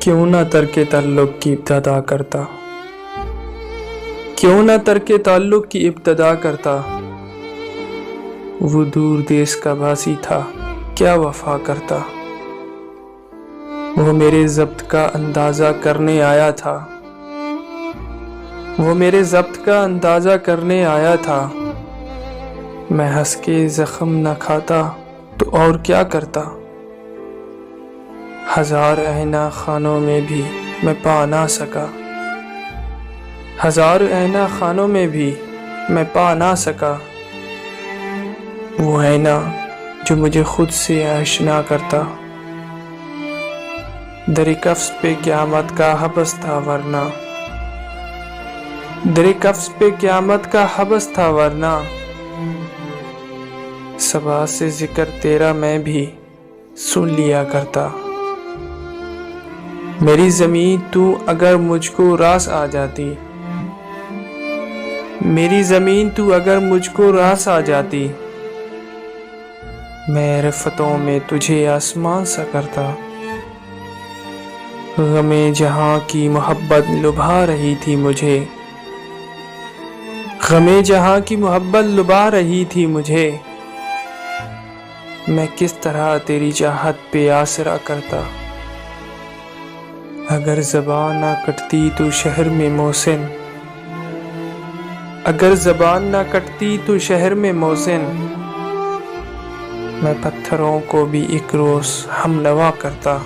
کیوں نہ ترک تعلق کی ابتدا کرتا، کیوں نہ ترک تعلق کی ابتدا کرتا۔ وہ دور دیس کا باسی تھا، کیا وفا کرتا۔ وہ میرے ضبط کا اندازہ کرنے آیا تھا، وہ میرے ضبط کا اندازہ کرنے آیا تھا۔ میں ہنس کے زخم نہ کھاتا تو اور کیا کرتا۔ ہزار آئینہ خانوں میں بھی میں پا نہ سکا، ہزار آئینہ خانوں میں بھی میں پا نہ سکا۔ وہ آئینہ جو مجھے خود سے آشنا کرتا۔ در قفس پہ قیامت کا حبس تھا ورنہ، در قفس پہ قیامت کا حبس تھا ورنہ۔ صبا سے ذکر تیرا میں بھی سن لیا کرتا۔ میری زمین تو اگر مجھ کو راس آ جاتی، میری زمین تو اگر مجھ کو راس آ جاتی۔ میں رفتوں میں تجھے آسمان سا کرتا۔ غم جہاں کی محبت لبھا رہی تھی مجھے، غم جہاں کی محبت لبھا رہی تھی مجھے۔ میں کس طرح تیری چاہت پہ آسرا کرتا۔ اگر زبان نہ کٹتی تو شہر میں محسن، اگر زبان نہ کٹتی تو شہر میں محسن۔ میں پتھروں کو بھی ایک روز ہم نوا کرتا۔